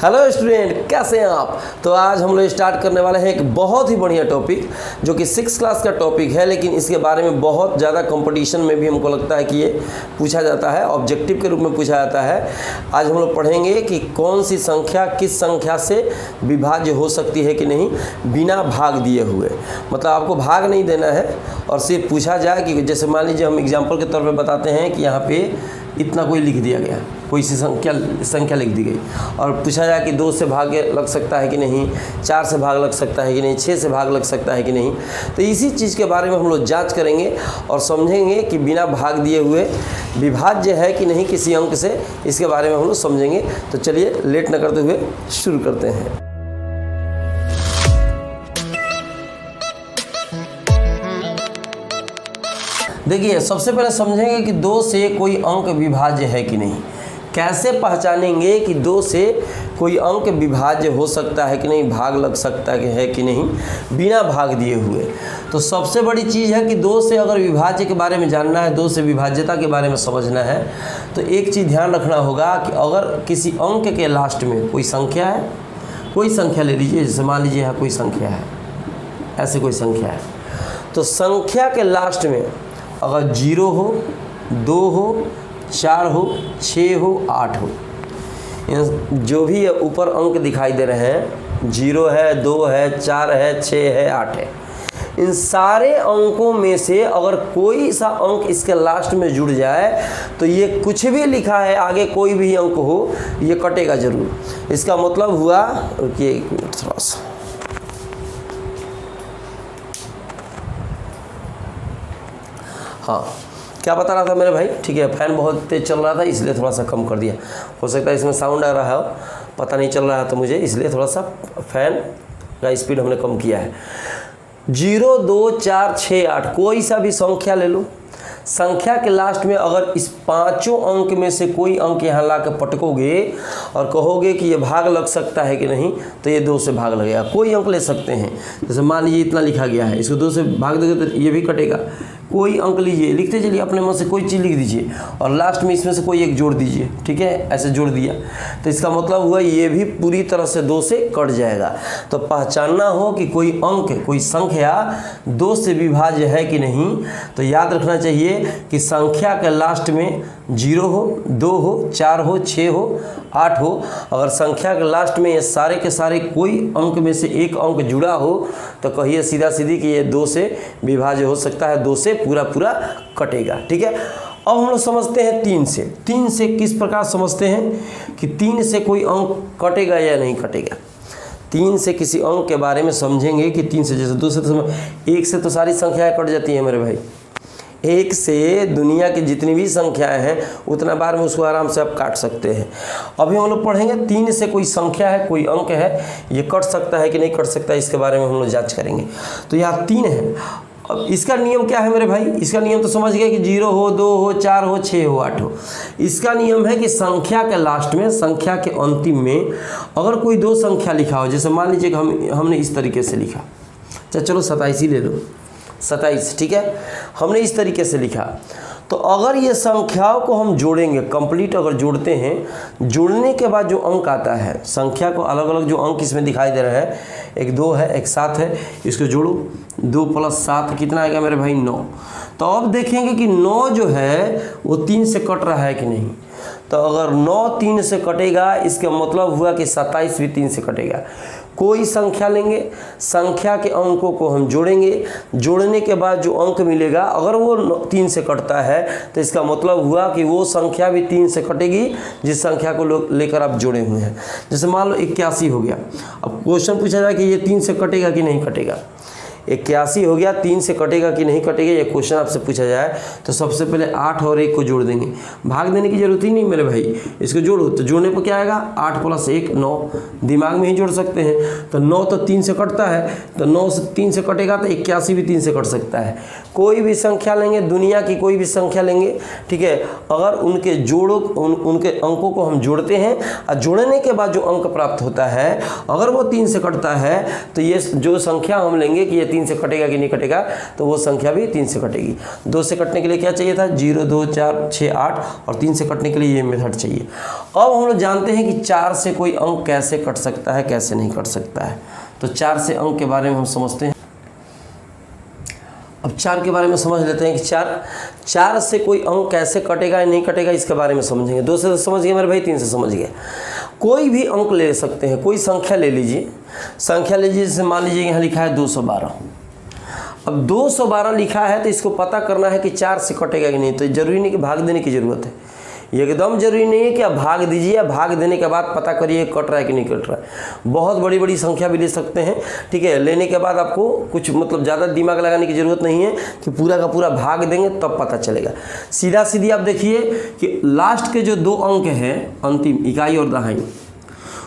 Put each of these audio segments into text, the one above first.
Hello student, कैसे हैं आप। तो आज हम लोग स्टार्ट करने वाले हैं एक बहुत ही बढ़िया टॉपिक जो कि 6th क्लास का टॉपिक है, लेकिन इसके बारे में बहुत ज़्यादा कंपटीशन में भी हमको लगता है कि ये पूछा जाता है, ऑब्जेक्टिव के रूप में पूछा जाता है। आज हम लोग पढ़ेंगे कि कौन सी संख्या किस संख्या से विभाज्य हो सकती है कि नहीं, बिना भाग दिए हुए। मतलब आपको भाग नहीं देना है और सिर्फ पूछा जाए कि जैसे मान लीजिए हम एग्जाम्पल के तौर पर बताते हैं कि यहाँ पे इतना कोई लिख दिया गया, कोई सी संख्या लिख दी गई और पूछा जाए कि 2 से भाग लग सकता है कि नहीं, 4 से भाग लग सकता है कि नहीं, 6 से भाग लग सकता है कि नहीं। तो इसी चीज़ के बारे में हम लोग जांच करेंगे और समझेंगे कि बिना भाग दिए हुए विभाज्य है कि नहीं किसी अंक से, इसके बारे में हम लोग समझेंगे। तो चलिए लेट न करते हुए शुरू करते हैं। देखिए, सबसे पहले समझेंगे कि 2 से कोई अंक विभाज्य है कि नहीं। कैसे पहचानेंगे कि 2 से कोई अंक विभाज्य हो सकता है कि नहीं, भाग लग सकता है कि नहीं, बिना भाग दिए हुए। तो सबसे बड़ी चीज़ है कि 2 से अगर विभाज्य के बारे में जानना है, 2 से विभाज्यता के बारे में समझना है, तो एक चीज़ ध्यान रखना होगा कि अगर किसी अंक के लास्ट में कोई संख्या है, कोई संख्या ले लीजिए, जैसे मान लीजिए यहाँ कोई संख्या है, ऐसे कोई संख्या है, तो संख्या के लास्ट में अगर 0 हो, 2 हो, 4 हो, 6 हो, 8 हो, जो भी ऊपर अंक दिखाई दे रहे हैं, 0 है, 2 है, 4 है, 6 है, 8 है, इन सारे अंकों में से अगर कोई सा अंक इसके लास्ट में जुड़ जाए तो ये कुछ भी लिखा है आगे, कोई भी अंक हो, ये कटेगा जरूर। इसका मतलब हुआ, रुकिए एक मिनट थोड़ा सा, हाँ क्या बता रहा था मेरे भाई, ठीक है, फ़ैन बहुत तेज़ चल रहा था इसलिए थोड़ा सा कम कर दिया। हो सकता है इसमें साउंड आ रहा है, पता नहीं चल रहा है तो मुझे, इसलिए थोड़ा सा फ़ैन का स्पीड हमने कम किया है। 0, 2, 4, 6, 8 कोई सा भी संख्या ले लो, संख्या के लास्ट में अगर इस 5 अंक में से कोई अंक यहाँ ला कर पटकोगे और कहोगे कि ये भाग लग सकता है कि नहीं, तो ये 2 से भाग लगेगा। कोई अंक ले सकते हैं, जैसे मान लीजिए इतना लिखा गया है, इसको 2 से भाग दोगे तो ये भी कटेगा। कोई अंक लीजिए, लिखते चलिए अपने मन से, कोई चीज़ लिख दीजिए और लास्ट में इसमें से कोई एक जोड़ दीजिए, ठीक है, ऐसे जोड़ दिया तो इसका मतलब हुआ ये भी पूरी तरह से 2 से कट जाएगा। तो पहचानना हो कि कोई अंक, कोई संख्या 2 से विभाज्य है कि नहीं, तो याद रखना चाहिए कि संख्या के लास्ट में 0 हो, 2 हो, 4 हो, 6 हो, 8 हो, अगर संख्या के लास्ट में ये सारे के सारे कोई अंक में से एक अंक जुड़ा हो तो कहिए सीधा सीधी कि ये 2 से विभाज्य हो सकता है, 2 से पूरा पूरा कटेगा, ठीक है। अब हम लोग समझते हैं 3 से। 3 से किस प्रकार समझते हैं कि 3 से कोई अंक कटेगा या नहीं कटेगा। 3 से किसी अंक के बारे में समझेंगे कि 3 से, जैसे 2 से तो 1 से तो सारी संख्याएं कट जाती हैं मेरे भाई, 1 से दुनिया की जितनी भी संख्याएं हैं उतना बार में उसको आराम से आप काट सकते हैं। अभी हम लोग पढ़ेंगे 3 से कोई संख्या है, कोई अंक है, ये कट सकता है कि नहीं कट सकता है, इसके बारे में हम लोग जांच करेंगे। तो यहाँ 3 है। अब इसका नियम क्या है मेरे भाई, इसका नियम तो समझ गए कि 0 हो, 2 हो, 4 हो, 6 हो, 8 हो। इसका नियम है कि संख्या के लास्ट में, संख्या के अंतिम में अगर कोई 2 संख्या लिखा हो, जैसे मान लीजिए कि हमने इस तरीके से लिखा, चलो 27 ही ले लो, 27, ठीक है, हमने इस तरीके से लिखा, तो अगर ये संख्याओं को हम जोड़ेंगे, कंप्लीट अगर जोड़ते हैं, जोड़ने के बाद जो अंक आता है, संख्या को अलग अलग जो अंक इसमें दिखाई दे रहे हैं, एक 2 है, एक 7 है, इसको जोड़ो, 2 + 7 कितना आएगा मेरे भाई, 9। तो अब देखेंगे कि 9 जो है वो 3 से कट रहा है कि नहीं। तो अगर 9 3 से कटेगा, इसका मतलब हुआ कि 27 भी 3 से कटेगा। कोई संख्या लेंगे, संख्या के अंकों को हम जोड़ेंगे, जोड़ने के बाद जो अंक मिलेगा अगर वो 3 से कटता है तो इसका मतलब हुआ कि वो संख्या भी 3 से कटेगी जिस संख्या को लेकर आप जोड़े हुए हैं। जैसे मान लो 81 हो गया, अब क्वेश्चन पूछा जाए कि ये 3 से कटेगा कि नहीं कटेगा। 81 हो गया, 3 से कटेगा कि नहीं कटेगा, ये क्वेश्चन आपसे पूछा जाए तो सबसे पहले 8 और 1 को जोड़ देंगे। भाग देने की जरूरत ही नहीं मेरे भाई, इसको जोड़ो, तो जोड़ने पर क्या आएगा, 8 + 1 9, दिमाग में ही जोड़ सकते हैं। तो 9 तो 3 से कटता है, तो 9 से 3 से कटेगा तो 81 भी 3 से कट सकता है। कोई भी संख्या लेंगे, दुनिया की कोई भी संख्या लेंगे, ठीक है, अगर उनके उनके अंकों को हम जोड़ते हैं और जोड़ने के बाद जो अंक प्राप्त होता है अगर वो 3 से कटता है तो ये जो संख्या हम लेंगे कि ये 3 से कटेगा कि नहीं कटेगा, तो वो संख्या भी 3 से कटेगी। 2 से कटने के लिए क्या चाहिए था, 0 2 4 6 8, और 3 से कटने के लिए ये मेथड चाहिए। अब हम लोग जानते हैं कि 4 से कोई अंक कैसे कट सकता है, कैसे नहीं कट सकता है। तो 4 से अंक के बारे में हम समझते हैं। अब 4 के बारे में समझ लेते हैं कि 4 से कोई अंक कैसे कटेगा या नहीं कटेगा, इसके बारे में समझेंगे। 2 से तो समझ गए मेरे भाई, 3 से समझ गए। कोई भी अंक ले सकते हैं, कोई संख्या ले लीजिए, जैसे मान लीजिए यहाँ लिखा है 212। अब 212 लिखा है तो इसको पता करना है कि 4 से कटेगा कि नहीं। तो जरूरी नहीं कि भाग देने की ज़रूरत है, एकदम जरूरी नहीं है कि आप भाग दीजिए, या भाग देने के बाद पता करिए कट रहा है कि नहीं कट रहा है। बहुत बड़ी बड़ी संख्या भी ले सकते हैं, ठीक है। लेने के बाद आपको कुछ मतलब ज़्यादा दिमाग लगाने की ज़रूरत नहीं है कि पूरा का पूरा भाग देंगे तब पता चलेगा। सीधा सीधी आप देखिए कि लास्ट के जो 2 अंक हैं, अंतिम इकाई और दहाई,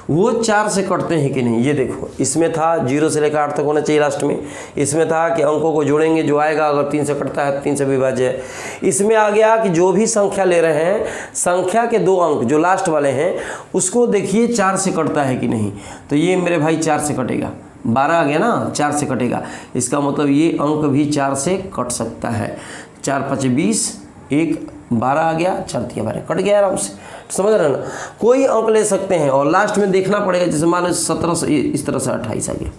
वो 4 से कटते हैं कि नहीं। ये देखो, इसमें था 0 से लेकर 8 तक होना चाहिए लास्ट में। इसमें था कि अंकों को जोड़ेंगे, जो आएगा अगर 3 से कटता है 3 से विभाज्य है। इसमें आ गया कि जो भी संख्या ले रहे हैं, संख्या के 2 अंक जो लास्ट वाले हैं उसको देखिए 4 से कटता है कि नहीं। तो ये मेरे भाई 4 से कटेगा, 12 आ गया ना, 4 से कटेगा। इसका मतलब ये अंक भी 4 से कट सकता है। 4 5 20, 1 12 आ गया, 4 3 12, कट गया आराम से। समझ रहे ना, कोई अंक ले सकते हैं और लास्ट में देखना पड़ेगा। जैसे मान लो 17 से इस तरह से 28 आ गया।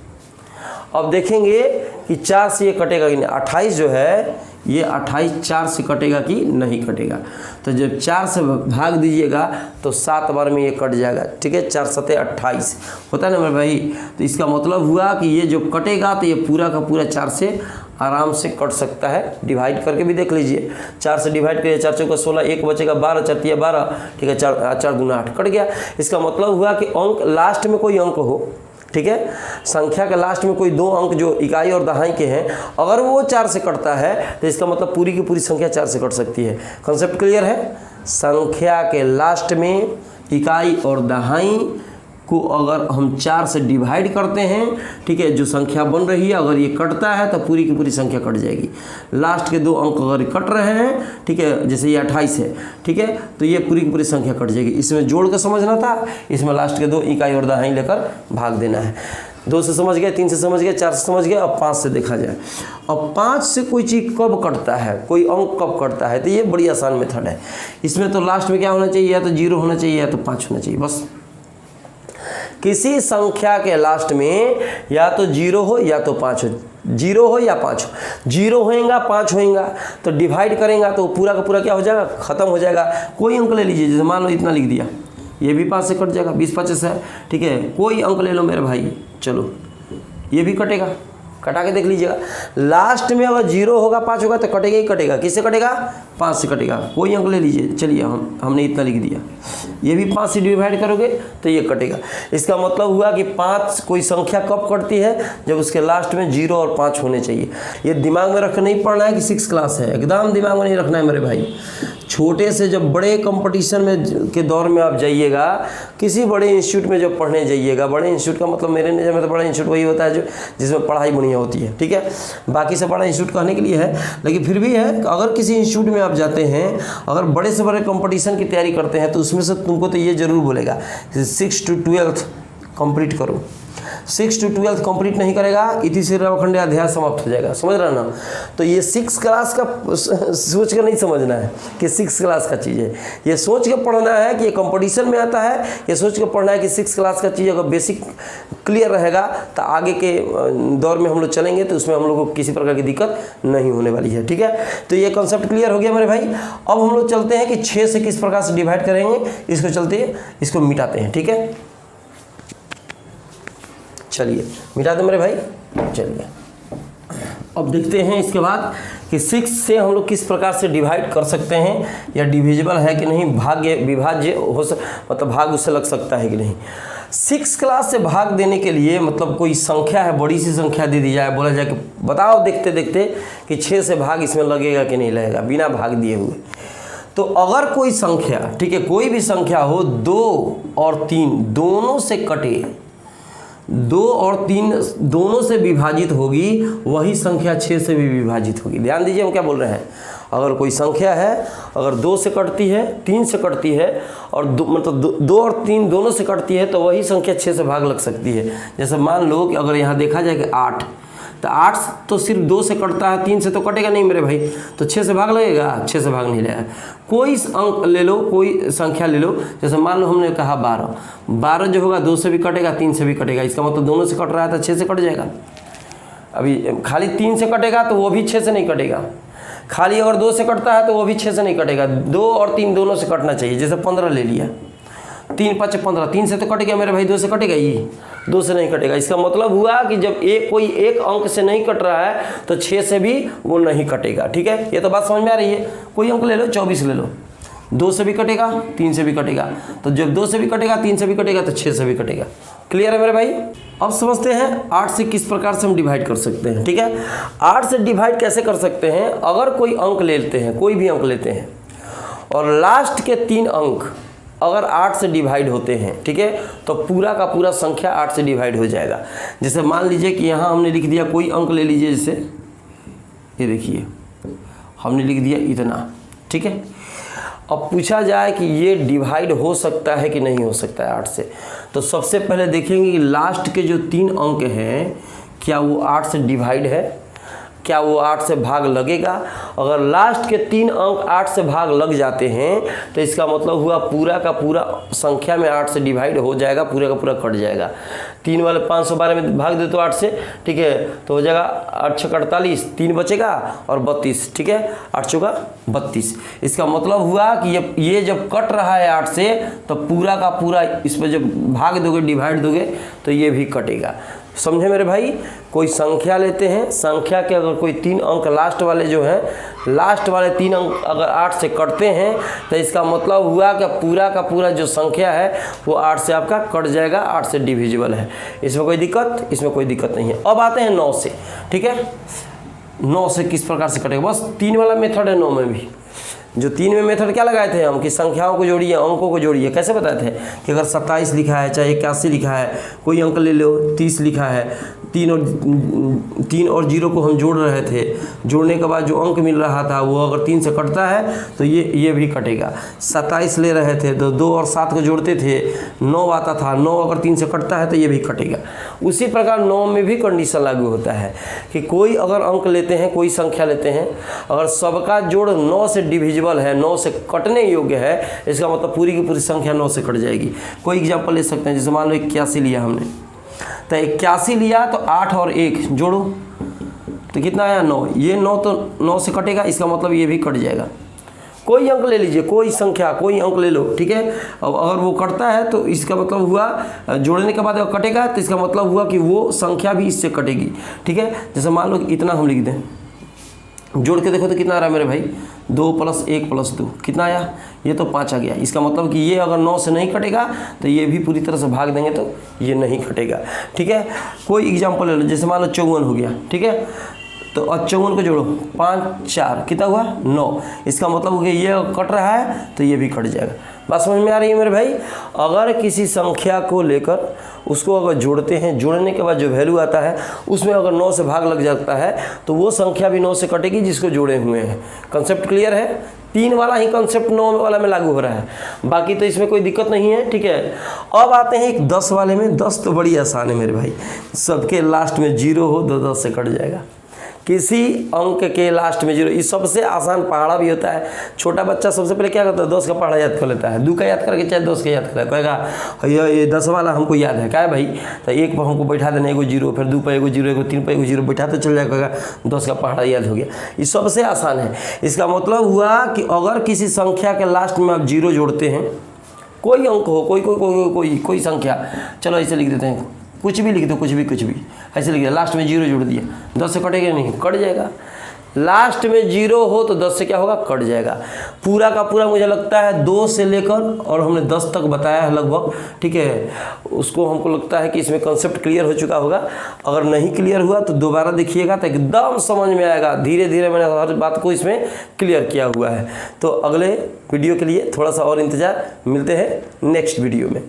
अब देखेंगे कि 4 से ये कटेगा कि नहीं। 28 जो है ये 28 4 से कटेगा कि नहीं कटेगा। तो जब 4 से भाग दीजिएगा तो 7 बार में ये कट जाएगा, ठीक है। 4 7 28 होता है ना मेरे भाई। तो इसका मतलब हुआ कि ये जो कटेगा तो ये पूरा का पूरा 4 से आराम से कट सकता है। डिवाइड करके भी देख लीजिए, 4 से डिवाइड करिए, 4 चौका 16, 1 बचेगा 12, 4 तिया 12, ठीक है। 4 दूना 8 कट गया। इसका मतलब हुआ कि अंक लास्ट में कोई अंक हो, ठीक है, संख्या के लास्ट में कोई 2 अंक जो इकाई और दहाई के हैं, अगर वो 4 से कटता है तो इसका मतलब पूरी की पूरी संख्या 4 से कट सकती है। कॉन्सेप्ट क्लियर है। संख्या के लास्ट में इकाई और दहाई को अगर हम 4 से डिवाइड करते हैं, ठीक है, जो संख्या बन रही है अगर ये कटता है तो पूरी की पूरी संख्या कट जाएगी। लास्ट के 2 अंक अगर कट रहे हैं, ठीक है, जैसे ये 28 है, ठीक है, तो ये पूरी की पूरी संख्या कट जाएगी। इसमें जोड़ के समझना था, इसमें लास्ट के 2 इकाई और दहाई लेकर भाग देना है। 2 से समझ गए, 3 से समझ गए, 4 से समझ गए। अब 5 से देखा जाए। अब 5 से कोई चीज़ कब कटता है, कोई अंक कब कटता है, तो ये बड़ी आसान मेथड है। इसमें तो लास्ट में क्या होना चाहिए, या तो 0 होना चाहिए या तो 5 होना चाहिए, बस। किसी संख्या के लास्ट में या तो 0 हो या तो 5 हो, 0 हो या 5 हो। 0 होएगा 5 होएगा तो डिवाइड करेंगे तो पूरा का पूरा क्या हो जाएगा, खत्म हो जाएगा। कोई अंक ले लीजिए, जैसे मान लो इतना लिख दिया, ये भी 5 से कट जाएगा, 20 25 है, ठीक है। कोई अंक ले लो मेरे भाई, चलो ये भी कटेगा, कटा के देख लीजिएगा। लास्ट में अगर 0 होगा 5 होगा तो कटेगा ही कटेगा। किससे कटेगा, 5 से कटेगा। कोई अंक ले लीजिए, चलिए हमने इतना लिख दिया, ये भी 5 से डिवाइड करोगे तो ये कटेगा। इसका मतलब हुआ कि 5 कोई संख्या कब कटती है, जब उसके लास्ट में 0 और 5 होने चाहिए। ये दिमाग में रख नहीं पड़ना है कि 6 क्लास है, एकदम दिमाग में नहीं रखना है मेरे भाई। छोटे से जब बड़े कंपटीशन में के दौर में आप जाइएगा, किसी बड़े इंस्टीट्यूट में जब पढ़ने जाइएगा, बड़े इंस्टीट्यूट का मतलब मेरे नज़र में तो बड़ा इंस्टीट्यूट वही होता है जो जिसमें पढ़ाई बढ़िया होती है, ठीक है। बाकी से बड़ा इंस्टीट्यूट कहने के लिए है, लेकिन फिर भी है, अगर किसी इंस्टीट्यूट में आप जाते हैं, अगर बड़े से बड़े कंपटीशन की तैयारी करते हैं, तो उसमें से तुमको तो ये जरूर बोलेगा 6 to 12 कंप्लीट करो। 6 to 12 कंप्लीट नहीं करेगा, इति से रवखंडे अध्याय समाप्त हो जाएगा। समझ रहा ना। तो ये 6 क्लास का सोच कर नहीं समझना है कि 6 क्लास का चीज़ है। ये सोच के पढ़ना है कि ये कंपटीशन में आता है। ये सोच के पढ़ना है कि 6 क्लास का चीज़ अगर बेसिक क्लियर रहेगा तो आगे के दौर में हम लोग चलेंगे तो उसमें हम लोग को किसी प्रकार की दिक्कत नहीं होने वाली है, ठीक है। तो ये कॉन्सेप्ट क्लियर हो गया मेरे भाई। अब हम लोग चलते हैं कि 6 से किस प्रकार से डिवाइड करेंगे, इसको चलते हैं, इसको मिटाते हैं, ठीक है। चलिए मिटा दो मेरे भाई। चलिए अब देखते हैं इसके बाद कि 6 से हम लोग किस प्रकार से डिवाइड कर सकते हैं, या डिविजिबल है कि नहीं, विभाज्य हो मतलब भाग उससे लग सकता है कि नहीं। 6 क्लास से भाग देने के लिए मतलब कोई संख्या है, बड़ी सी संख्या दे दी जाए, बोला जाए कि बताओ देखते देखते कि 6 से भाग इसमें लगेगा कि नहीं लगेगा बिना भाग दिए हुए। तो अगर कोई संख्या, ठीक है, कोई भी संख्या हो 2 और 3 दोनों से कटे, 2 और 3 दोनों से विभाजित होगी, वही संख्या 6 से भी विभाजित होगी। ध्यान दीजिए हम क्या बोल रहे हैं। अगर कोई संख्या है, अगर 2 से कटती है, 3 से कटती है, और मतलब 2 और 3 दोनों से कटती है, तो वही संख्या 6 से भाग लग सकती है। जैसे मान लो कि अगर यहाँ देखा जाए कि 8, तो 8 तो सिर्फ 2 से कटता है, 3 से तो कटेगा नहीं मेरे भाई, तो 6 से भाग लगेगा, 6 से भाग नहीं लगेगा। कोई अंक ले लो, कोई संख्या ले लो, जैसे मान लो हमने कहा 12, 12 जो होगा 2 से भी कटेगा, 3 से भी कटेगा, इसका मतलब दोनों से कट रहा है तो 6 से कट जाएगा। अभी खाली 3 से कटेगा तो वो भी 6 से नहीं कटेगा, खाली अगर 2 से कटता है तो वो भी 6 से नहीं कटेगा, 2 और 3 दोनों से कटना चाहिए। जैसे 15 ले लिया, 3 5 15, 3 से तो कट गया मेरे भाई, 2 से कटेगा, ये 2 से नहीं कटेगा। इसका मतलब हुआ कि जब कोई एक अंक से नहीं कट रहा है तो 6 से भी वो नहीं कटेगा। ठीक है, ये तो बात समझ में आ रही है। कोई अंक ले लो, 24 ले लो, 2 से भी कटेगा, 3 से भी कटेगा, तो जब 2 से भी कटेगा, 3 से भी कटेगा, तो 6 से भी कटेगा। क्लियर है मेरे भाई? अब समझते हैं 8 से किस प्रकार से हम डिवाइड कर सकते हैं। ठीक है, 8 से डिवाइड कैसे कर सकते हैं? अगर कोई अंक लेते हैं, कोई भी अंक लेते हैं, और लास्ट के 3 अंक अगर 8 से डिवाइड होते हैं, ठीक है, तो पूरा का पूरा संख्या 8 से डिवाइड हो जाएगा। जैसे मान लीजिए कि यहाँ हमने लिख दिया, कोई अंक ले लीजिए, जैसे ये देखिए हमने लिख दिया इतना। ठीक है, अब पूछा जाए कि ये डिवाइड हो सकता है कि नहीं हो सकता है 8 से, तो सबसे पहले देखेंगे कि लास्ट के जो 3 अंक हैं क्या वो 8 से डिवाइड है, क्या वो 8 से भाग लगेगा। अगर लास्ट के 3 अंक 8 से भाग लग जाते हैं तो इसका मतलब हुआ पूरा का पूरा संख्या में 8 से डिवाइड हो जाएगा, पूरा का पूरा कट जाएगा। 3 वाले 512 में भाग दे तो 8 से, ठीक है, तो हो जाएगा 8 6 48, 3 बचेगा और 32। ठीक है, 8 चौका 32। इसका मतलब हुआ कि ये जब कट रहा है 8 से तो पूरा का पूरा इस पर जब भाग दोगे, डिवाइड दोगे, तो ये भी कटेगा। समझे मेरे भाई? कोई संख्या लेते हैं, संख्या के अगर कोई 3 अंक लास्ट वाले जो हैं, लास्ट वाले 3 अंक अगर 8 से कटते हैं तो इसका मतलब हुआ कि पूरा का पूरा जो संख्या है वो 8 से आपका कट जाएगा, 8 से डिविजिबल है। इसमें कोई दिक्कत? इसमें कोई दिक्कत नहीं है। अब आते हैं 9 से। ठीक है, 9 से किस प्रकार से कटेगा? बस 3 वाला मेथड है 9 में भी। जो 3 में मेथड क्या लगाए थे हम कि संख्याओं को जोड़िए, अंकों को जोड़िए। कैसे बताए थे कि अगर 27 लिखा है, चाहे 81 लिखा है, कोई अंक ले लो, 30 लिखा है, 3 और 0 को हम जोड़ रहे थे, जोड़ने के बाद जो अंक मिल रहा था वो अगर 3 से कटता है तो ये भी कटेगा। 27 ले रहे थे तो 2 और 7 को जोड़ते थे, 9 आता था, 9 अगर 3 से कटता है तो ये भी कटेगा। उसी प्रकार 9 में भी कंडीशन लागू होता है कि कोई अगर अंक लेते हैं, कोई संख्या लेते हैं, अगर सबका जोड़ 9 से डिविजिबल है, 9 से कटने योग्य है, इसका मतलब पूरी की पूरी संख्या 9 से कट जाएगी। कोई एग्जांपल ले सकते हैं, जैसे मान लो 81 लिया हमने, तो 81 लिया तो 8 और 1 जोड़ो तो कितना आया? 9। ये 9 तो 9 से कटेगा, इसका मतलब ये भी कट जाएगा। कोई अंक ले लीजिए, कोई संख्या, कोई अंक ले लो, ठीक है। अब अगर वो कटता है तो इसका मतलब हुआ, जोड़ने के बाद अगर कटेगा तो इसका मतलब हुआ कि वो संख्या भी इससे कटेगी। ठीक है, जैसे मान लो इतना हम लिख दें, जोड़ के देखो तो कितना आ रहा है मेरे भाई? 2 + 1 + 2 कितना आया? ये तो 5 आ गया। इसका मतलब कि ये अगर 9 से नहीं कटेगा तो ये भी पूरी तरह से भाग देंगे तो ये नहीं कटेगा। ठीक है, कोई एग्जांपल ले लो, जैसे मान लो 54 हो गया। ठीक है, तो 54 को जोड़ो, 5 4 कितना हुआ? 9। इसका मतलब हो गया ये कट रहा है तो ये भी कट जाएगा। बात समझ में आ रही है मेरे भाई? अगर किसी संख्या को लेकर उसको अगर जोड़ते हैं, जोड़ने के बाद जो वैल्यू आता है उसमें अगर 9 से भाग लग जाता है तो वो संख्या भी 9 से कटेगी जिसको जोड़े हुए हैं। कंसेप्ट क्लियर है? 3 वाला ही कंसेप्ट 9 वाला में लागू हो रहा है, बाकी तो इसमें कोई दिक्कत नहीं है। ठीक है, अब आते हैं एक 10 वाले में। 10 तो बड़ी आसान है मेरे भाई, सबके लास्ट में 0 हो तो 10 से कट जाएगा। किसी अंक के लास्ट में 0, ये सबसे आसान पहाड़ा भी होता है। छोटा बच्चा सबसे पहले क्या करता है? 10 का पहाड़ा याद कर लेता है, 2 का याद करके चाहे 10 का याद करेगा, कहेगा ये 10 वाला हमको याद है। क्या है भाई? तो 1 पर हमको बैठा देना, 1 0, फिर 2 पर 1 0, 1 3 पर 1 0 बैठाते चल जाएगा, 10 का पहाड़ा याद हो गया। ये सबसे आसान है। इसका मतलब हुआ कि अगर किसी संख्या के लास्ट में आप 0 जोड़ते हैं, कोई अंक हो, कोई संख्या, चलो ऐसे लिख देते हैं, कुछ भी लिख दो, कुछ भी ऐसे लिख दिया, लास्ट में 0 जोड़ दिया, 10 से कटेगा नहीं? कट जाएगा। लास्ट में 0 हो तो 10 से क्या होगा? कट जाएगा। पूरा का पूरा मुझे लगता है 2 से लेकर और हमने 10 तक बताया है लगभग। ठीक है, उसको हमको लगता है कि इसमें कंसेप्ट क्लियर हो चुका होगा। अगर नहीं क्लियर हुआ तो दोबारा देखिएगा तो एकदम समझ में आएगा। धीरे धीरे मैंने हर बात को इसमें क्लियर किया हुआ है। तो अगले वीडियो के लिए थोड़ा सा और इंतज़ार, मिलते हैं नेक्स्ट वीडियो में।